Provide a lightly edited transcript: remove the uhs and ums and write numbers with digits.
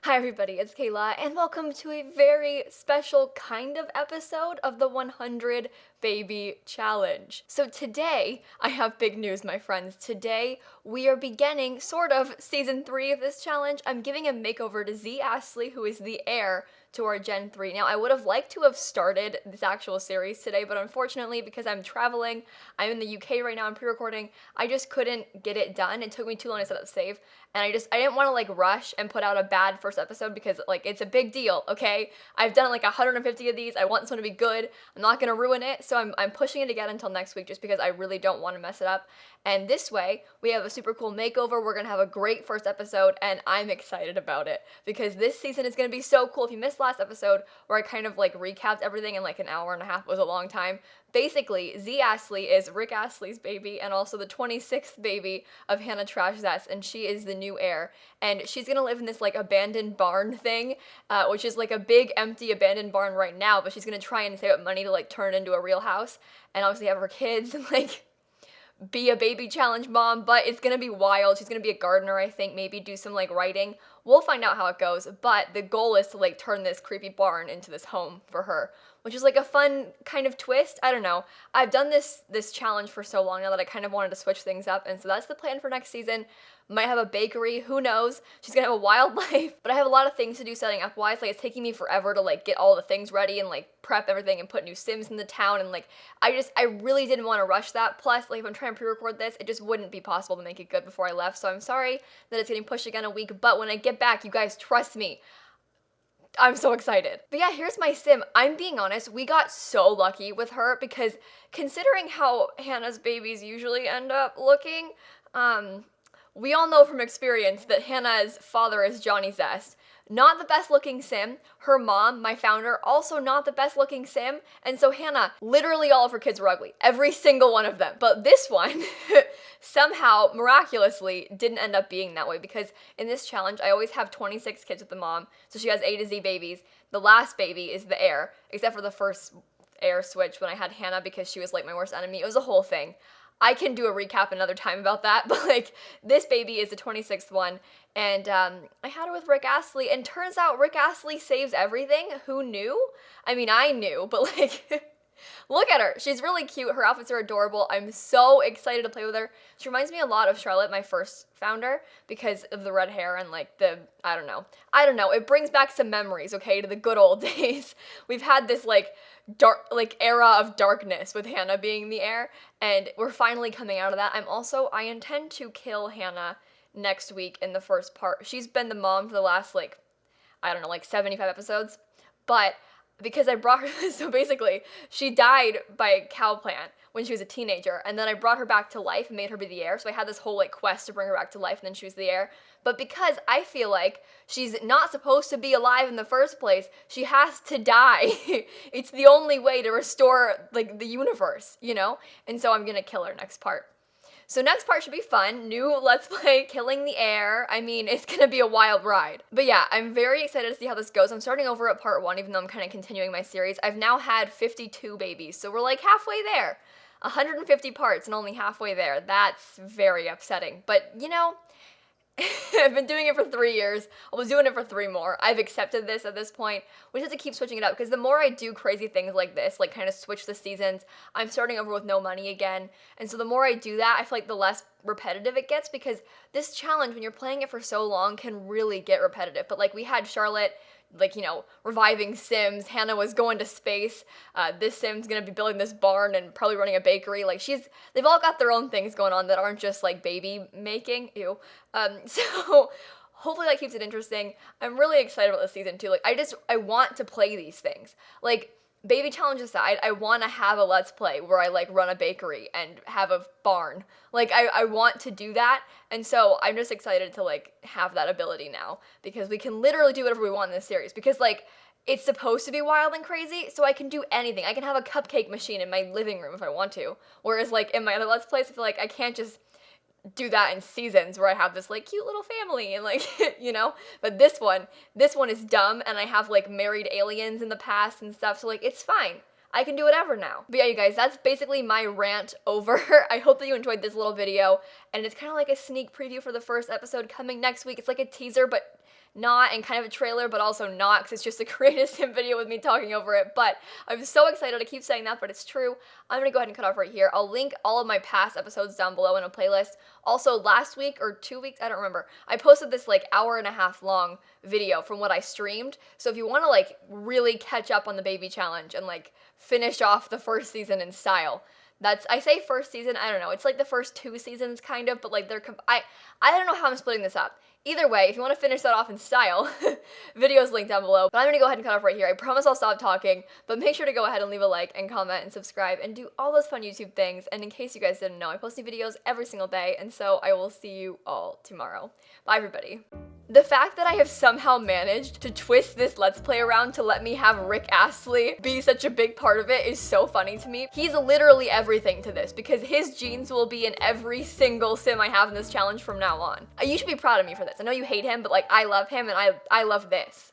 Hi everybody, it's Kayla, and welcome to a very special kind of episode of the 100 Baby Challenge. So today, I have big news, my friends. Today, we are beginning, sort of, season 3 of this challenge. I'm giving a makeover to Z Astley, who is the heir to our Gen 3. Now, I would have liked to have started this actual series today, but unfortunately, because I'm traveling, I'm in the UK right now, I'm pre-recording, I just couldn't get it done. It took me too long to set up save, and I didn't want to like rush and put out a bad first episode because like it's a big deal, okay? I've done like 150 of these. I want this one to be good. I'm not gonna ruin it, so I'm pushing it again until next week just because I really don't want to mess it up. And this way, we have a super cool makeover. We're gonna have a great first episode, and I'm excited about it because this season is gonna be so cool. If you missed last episode where I kind of like recapped everything in like an hour and a half, it was a long time. Basically, Z Astley is Rick Astley's baby and also the 26th baby of Hannah Trash Zest, and she is the new heir. And she's gonna live in this like abandoned barn thing, which is like a big empty abandoned barn right now, but she's gonna try and save up money to like turn it into a real house and obviously have her kids and like be a baby challenge mom, but it's gonna be wild. She's gonna be a gardener, I think, maybe do some like writing. We'll find out how it goes, but the goal is to like turn this creepy barn into this home for her, which is like a fun kind of twist. I don't know. I've done this challenge for so long now that I kind of wanted to switch things up, and so that's the plan for next season. Might have a bakery, who knows? She's gonna have a wild life, but I have a lot of things to do setting up wise. Like it's taking me forever to like get all the things ready and like prep everything and put new Sims in the town, and like I really didn't want to rush that. Plus, like if I'm trying to pre-record this, it just wouldn't be possible to make it good before I left. So I'm sorry that it's getting pushed again a week, but when I get back, you guys trust me. I'm so excited. But yeah, here's my sim. I'm being honest, we got so lucky with her because considering how Hannah's babies usually end up looking, we all know from experience that Hannah's father is Johnny Zest. Not the best looking sim. Her mom, my founder, also not the best looking sim. And so Hannah, literally all of her kids were ugly. Every single one of them. But this one, somehow, miraculously, didn't end up being that way because in this challenge, I always have 26 kids with the mom. So she has A to Z babies. The last baby is the heir, except for the first heir switch when I had Hannah because she was like my worst enemy. It was a whole thing. I can do a recap another time about that, but like this baby is the 26th one, and I had her with Rick Astley, and turns out Rick Astley saves everything. Who knew? I mean, I knew, but like, look at her. She's really cute. Her outfits are adorable. I'm so excited to play with her. She reminds me a lot of Charlotte, my first founder, because of the red hair and like I don't know. It brings back some memories, okay, to the good old days. We've had this like dark like era of darkness with Hannah being the heir, and we're finally coming out of that. I intend to kill Hannah next week in the first part. She's been the mom for the last like I don't know, like 75 episodes, but because I brought her, so basically, she died by a cow plant when she was a teenager, and then I brought her back to life and made her be the heir, so I had this whole, like, quest to bring her back to life, and then she was the heir, but because I feel like she's not supposed to be alive in the first place, she has to die. It's the only way to restore, like, the universe, you know? And so I'm gonna kill her next part. So next part should be fun. New Let's Play, Killing the Heir. I mean, it's gonna be a wild ride. But yeah, I'm very excited to see how this goes. I'm starting over at part 1, even though I'm kind of continuing my series. I've now had 52 babies, so we're like halfway there. 150 parts and only halfway there. That's very upsetting. But, you know, I've been doing it for 3 years. I was doing it for 3 more. I've accepted this at this point. We just have to keep switching it up because the more I do crazy things like this, like kind of switch the seasons, I'm starting over with no money again. And so the more I do that, I feel like the less repetitive it gets because this challenge, when you're playing it for so long, can really get repetitive. But like we had Charlotte, like, you know, reviving Sims. Hannah was going to space. This Sim's gonna be building this barn and probably running a bakery. Like they've all got their own things going on that aren't just like baby making. Ew. So hopefully that keeps it interesting. I'm really excited about this season too. Like I want to play these things. Like baby challenge aside, I want to have a Let's Play where I like run a bakery and have a barn. Like I want to do that, and so I'm just excited to like have that ability now because we can literally do whatever we want in this series because like it's supposed to be wild and crazy, so I can do anything. I can have a cupcake machine in my living room if I want to, whereas like in my other Let's Plays I feel like I can't just do that in seasons where I have this like cute little family and like you know, but this one is dumb and I have like married aliens in the past and stuff, so like it's fine. I can do whatever now. But yeah, you guys, that's basically my rant over. I hope that you enjoyed this little video, and it's kind of like a sneak preview for the first episode coming next week. It's like a teaser, but not, and kind of a trailer, but also not, because it's just a greatest sim video with me talking over it. But I'm so excited. I keep saying that, but it's true. I'm gonna go ahead and cut off right here. I'll link all of my past episodes down below in a playlist. Also, last week or 2 weeks, I don't remember, I posted this like hour-and-a-half long video from what I streamed. So if you want to like really catch up on the baby challenge and like finish off the first season in style, I say first season, I don't know, it's like the first 2 seasons kind of, but like I don't know how I'm splitting this up. Either way, if you want to finish that off in style, videos linked down below. But I'm gonna go ahead and cut off right here. I promise I'll stop talking, but make sure to go ahead and leave a like and comment and subscribe and do all those fun YouTube things. And in case you guys didn't know, I post new videos every single day, and so I will see you all tomorrow. Bye, everybody. The fact that I have somehow managed to twist this Let's Play around to let me have Rick Astley be such a big part of it is so funny to me. He's literally everything to this, because his genes will be in every single sim I have in this challenge from now on. You should be proud of me for this. I know you hate him, but like I love him and I love this.